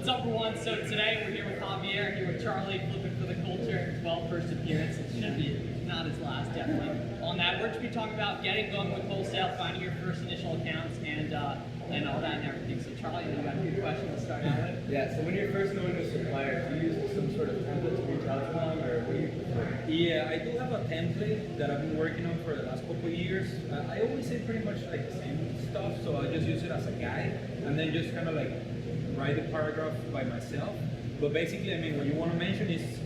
What's up, everyone? So today we're here with Javier, here with Charlie, flipping for the culture. Well, first appearance. It should be not his last, definitely. On that, we're going to be talking about getting going with wholesale, finding your first initial accounts, and all that and everything. So Charlie, you got a good question to start out with? Yeah, so when you're first going to a supplier, do you use some sort of template to reach out to them, or what do you prefer? Yeah, I do have a template that I've been working on for the last couple of years. I always say pretty much like the same stuff, so I just use it as a guide, and then just kind of like write the paragraph by myself. But basically, I mean, what you want to mention is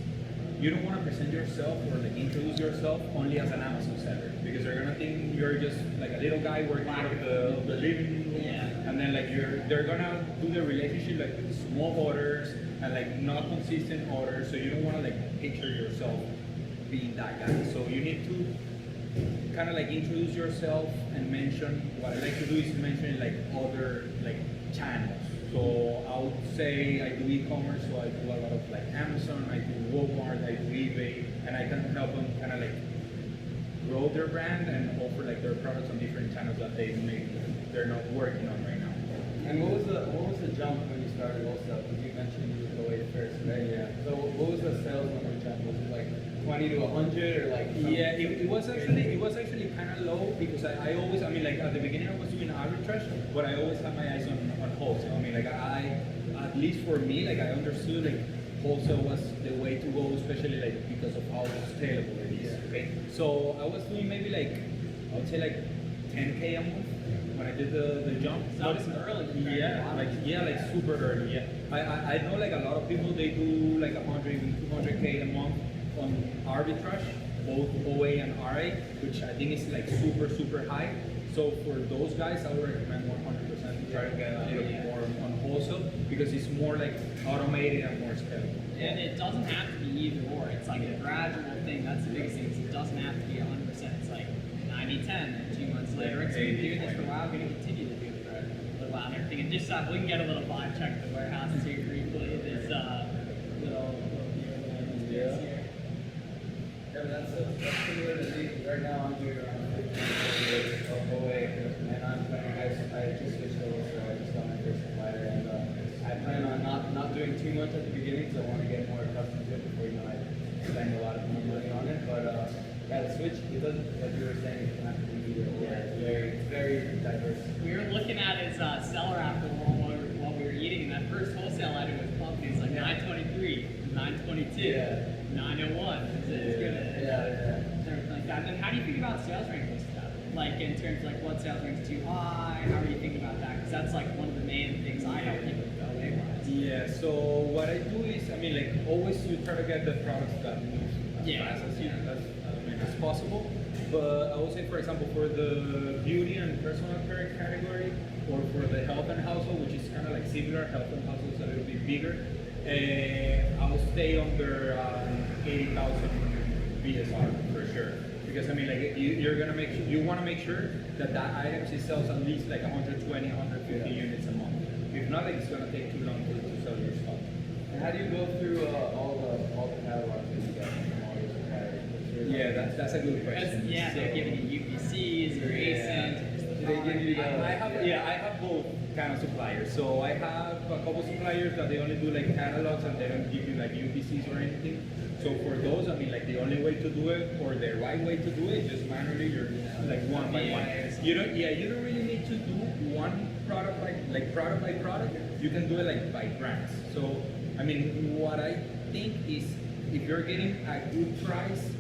you don't want to present yourself or like introduce yourself only as an Amazon seller, because they're gonna think you're just like a little guy working out of the living room, and then like they're gonna do the relationship like with small orders and like not consistent orders. So you don't want to like picture yourself being that guy. So you need to kind of like introduce yourself and mention what I like to do is mention like other like channels. So I would say I do e-commerce, so I do a lot of like Amazon, I do Walmart, I do eBay, and I can help them kind of like grow their brand and offer like their products on different channels that they're not working on right now. And what was the jump when you started wholesale? Because you mentioned you would go away first, right? Yeah. So what was the sales number jump? Was it like 20 to 100 or like? Yeah, it was actually kind of low, because I always, I mean, like at the beginning I was doing arbitrage, but I always had my eyes on wholesale. I mean, like at least for me, like I understood like wholesale was the way to go, especially like because of how scalable it is. Okay, so I was doing maybe like I would say like 10K a month when I did the jump. So that was early. Yeah, like super early. Yeah, I know like a lot of people, they do like 100, even 200K a month on arbitrage, both OA and RA, which I think is like super high. So for those guys, I would recommend 100% to try to get a little bit more on wholesale, because it's more like automated and more scalable. And it doesn't have to be either or. It's like a gradual thing. That's the biggest thing. Is it doesn't have to be 100%. It's like 90-10, and 2 months later, it's been doing this for a while. We're going to continue to do it for a little while and everything. And just we can get a little vibe check at the warehouse too briefly. This little here. Yeah, but that's similar to me. Right now I'm doing around 50 of OA, and I'm planning, I just switched over, so I just got my first supplier, and I plan on not doing too much at the beginning, because I want to get more accustomed to it before I spend a lot of money on it. But yeah, the switch, it doesn't, like you were saying, it doesn't have to be either or. It's very diverse. We were looking at his seller app while we were eating, and that first wholesale item was companies like 923, 922. 901. It's good. Everything like that. And then how do you think about sales ranges stuff? Like in terms of like what sales range is too high? How are you thinking about that? Because that's like one of the main things I help people with OA-wise. Yeah. So what I do is, I mean, like always you try to get the products that move as fast as possible. But I would say, for example, for the beauty and personal care category, or for the health and household, which is kind of like similar, health and household is a little bit bigger. I'll stay under 80,000 BSR for sure, because I mean, like you're gonna make sure, you want to make sure that item sells at least like 120, 150 units a month. If not, like, it's gonna take too long to sell your stock. And how do you go through all the catalogs that you get from all your suppliers? Yeah, that's a good question. Yeah, they're giving you UPCs or ASINs. They give you I have both kind of suppliers. So I have a couple suppliers that they only do like catalogs and they don't give you like UPCs or anything. So for those, I mean, like the only way to do it, or the right way to do it, is just manually. You're like one by one. You don't really need to do one product by product. You can do it like by brands. So I mean, what I think is, if you're getting a good price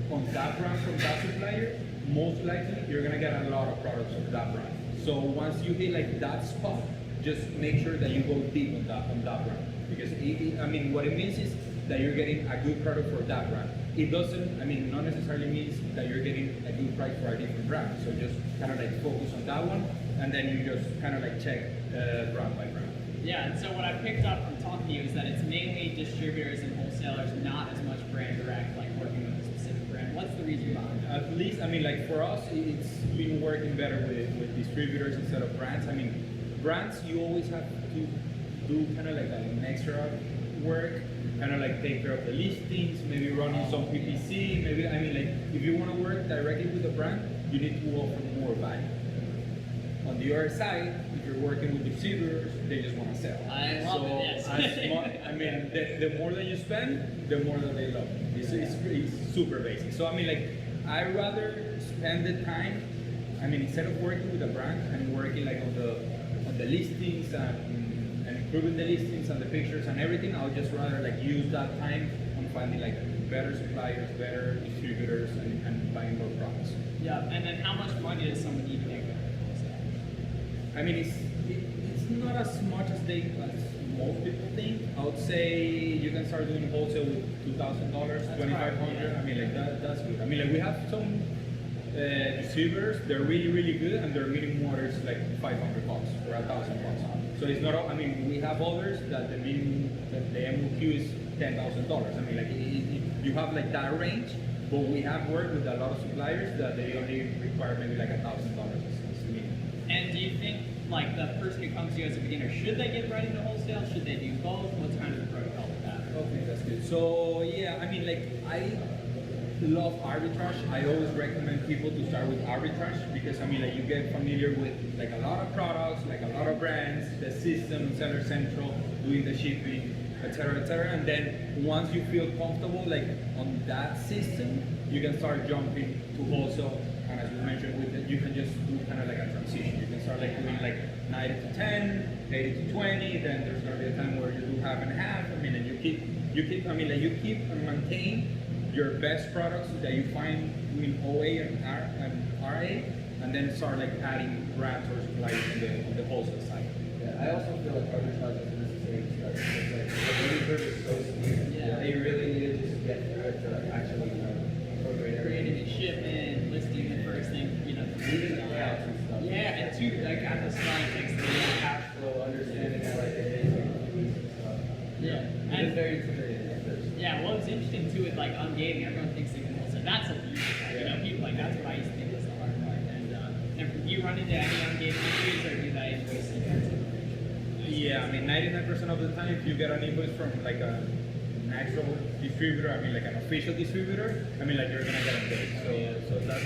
on that brand from that supplier, most likely you're gonna get a lot of products of that brand. So once you hit like that spot, just make sure that you go deep on that brand, because I mean, what it means is that you're getting a good product for that brand. It doesn't, I mean, not necessarily means that you're getting a good price for a different brand. So just kind of like focus on that one, and then you just kind of like check brand by brand. Yeah, and so what I picked up from talking to you is that it's mainly distributors and wholesalers, not as much brand direct, like working with a specific brand. What's the reason behind that? At least, I mean, like for us, it's been working better with distributors instead of brands. I mean, brands, you always have to do kind of like an extra work, kind of like take care of the listings, maybe running some PPC, maybe, I mean, like if you want to work directly with a brand, you need to offer more value. On the other side, if you're working with distributors, they just want to sell. I love it, yes. I mean, the more that you spend, the more that they love it. It's super basic. So I mean, like, I rather spend the time. I mean, instead of working with a brand, I'm working like on the listings and improving the listings and the pictures and everything. I'll just rather like use that time on finding like better suppliers, better distributors, and buying more products. Yeah, and then how much money does someone need to make on wholesale? I mean, it's not as much as most people think. I would say you can start doing wholesale with $2,000, $2,500. I mean, like that's good. I mean, like we have some distributors. They're really good, and their minimum order is like $500 or $1,000. So it's not. I mean, we have others that the minimum, that the MOQ is $10,000. I mean, like you have like that range. But we have worked with a lot of suppliers that they only require maybe like $1,000 as minimum. And do you think, like, the person who comes to you as a beginner, should they get right into wholesale? Should they do both? What's kind of the protocol with that? Okay, that's good. So yeah, I mean, like I love arbitrage. I always recommend people to start with arbitrage because I mean, like you get familiar with like a lot of products, like a lot of brands, the system, Seller Central, doing the shipping, etc., and then once you feel comfortable like on that system, you can start jumping to wholesale. And as we mentioned, with it, you can just do kind of like a transition. You can start like doing like 90 to 10, 80 to 20. Then there's gonna be a time where you do half and half. I mean, and you keep. I mean, like you keep and maintain your best products that you find in OA and RA, and then start like adding brands or suppliers on the wholesale side. Yeah, I also feel like arbitrage is necessary to start because like the learning curve is so steep. Yeah. They really need to just get through it to like, actually incorporate Creating and shipping, listing the first thing, Reading the layouts and stuff. Yeah, and two, like at the start, it takes the cash flow, understanding that like it is and stuff. Yeah. It is very intimidating at first. Yeah, well, it's interesting too with like ungating. Everyone thinks they can wholesale. That's a beauty part. You know, people like that's what I used to think was the hard part. And do you run into any ungated issues or do they invoice you guys? Yeah, I mean, 99% of the time, if you get an invoice from like an actual distributor, I mean, like an official distributor, I mean, like you're gonna get them paid. So that's,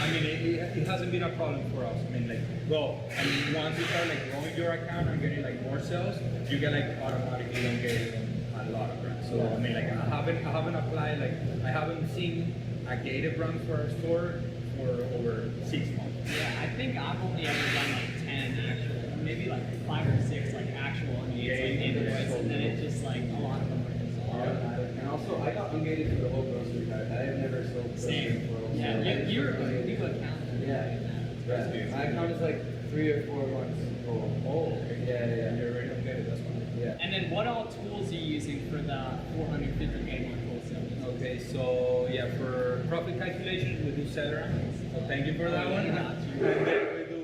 I mean, it hasn't been a problem for us. I mean, like, well, I mean, once you start like growing your account and getting like more sales, you get like automatically engaged on a lot of brands. So I mean, like, I haven't applied, like, I haven't seen a gated brand for our store for over 6 months. Yeah, I think I've only ever done like 10 actual, or maybe like 5 or 6 like actual ungates, like invoice, and then it's just like a lot of them are just Automatic. And also, I got ungated for the whole grocery cart. I have never sold grocery same. for Yeah, you're a new account. Yeah. Yeah. My account is like 3 or 4 months old. Oh, okay. Yeah. You're already engaged, that's fine. Yeah. And then what all tools are you using for the 450K month wholesale? Okay, so yeah, for profit calculation, we do Celeron. So thank you for that one. Got And you. then we do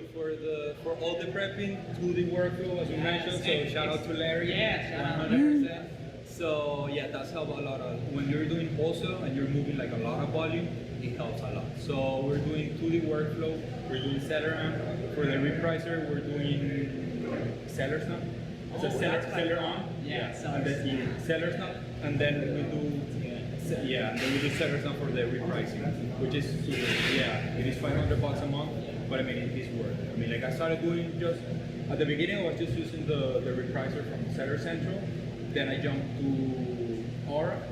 for all the prepping, to the workflow, as we mentioned. So shout out to Larry. Yeah, shout out. 100%. So yeah, that's helped a lot. When you're doing wholesale and you're moving like a lot of volume, it helps a lot. So we're doing 2D workflow, we're doing Celeron. For the repricer, we're doing Seller Snap. So Oh, seller, that's seller like- on. yeah, seller and then snap. Seller Snap. And then we do yeah, and then we do Seller Snap for the repricing, which is super. Yeah, it is $500 a month, but I mean it is worth it. I mean, like I started doing just at the beginning, I was just using the repricer from Seller Central. Then I jumped to Aura,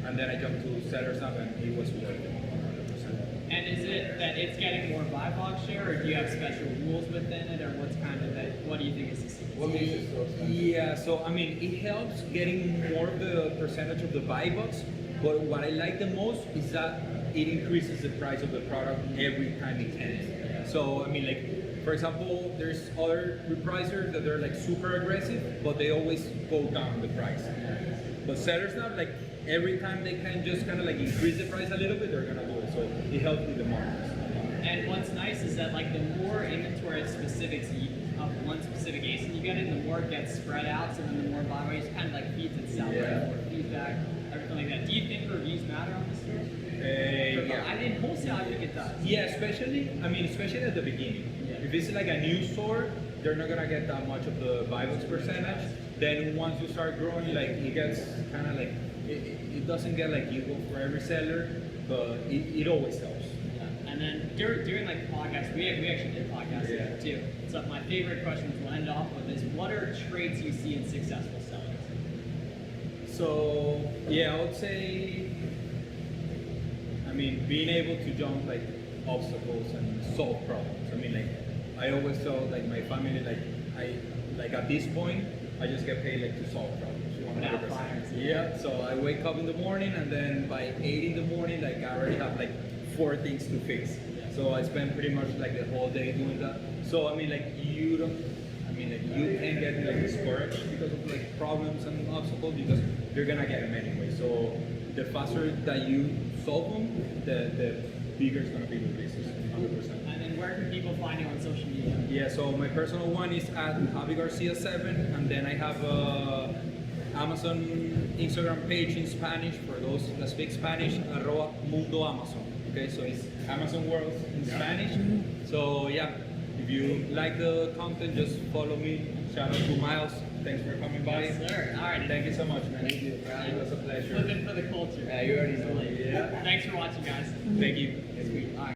and then I jumped to Seller Snap, and it was worth it 100%. And is it that it's getting more buy box share, or do you have special rules within it, or what's kind of that? What do you think is the secret? What makes it so expensive? Yeah, so I mean, it helps getting more of the percentage of the buy box, but what I like the most is that it increases the price of the product every time it ends. So I mean, like, for example, there's other reprisers that they're like super aggressive, but they always go down the price. But sellers now, like, every time they can just kind of like increase the price a little bit, they're gonna do it. So it helps with the margins. And what's nice is that like the more inventory specifics of one specific ASIN you get in, the more it gets spread out. So then the more buy rates kind of like feeds itself, right? More feedback, everything like that. Do you think reviews matter on the store? Yeah. I mean, wholesale, I think it does. Yeah, especially at the beginning. Yeah. If it's like a new store, they're not gonna get that much of the buy box percentage. Then once you start growing, like it gets kind of like it doesn't get like equal for every seller, but it always helps. Yeah. And And then during like podcasts, we actually did podcasts Yeah. too. So my favorite questions we'll end off with is, what are traits you see in successful sellers? So yeah, I would say, I mean, being able to jump like obstacles and solve problems. I mean, like I always tell like my family, like at this point, I just get paid like to solve problems. Now 100%. fires. Yeah. So I wake up in the morning, and then by 8 in the morning, like I already have like 4 things to fix. So I spend pretty much like the whole day doing that. So I mean, like you don't. I mean, like you can get like discouraged because of like problems and obstacles, because you're gonna get them anyway. So the faster that you solve them, the bigger it's gonna be the business. 100%. And then where can people find you on social media? Yeah. So my personal one is at Javi Garcia 7, and then I have a Amazon Instagram page in Spanish for those that speak Spanish. @Mundo Amazon. Okay, so it's Amazon World in Spanish. So yeah, if you like the content, just follow me. Shout out to Miles. Thanks for coming by. Yes, sir. All right. Thank you so much, man. Thank you. It was a pleasure. Living for the culture. Yeah, you already know. Yeah. Thanks for watching, guys. Thank you. Sweet. All right.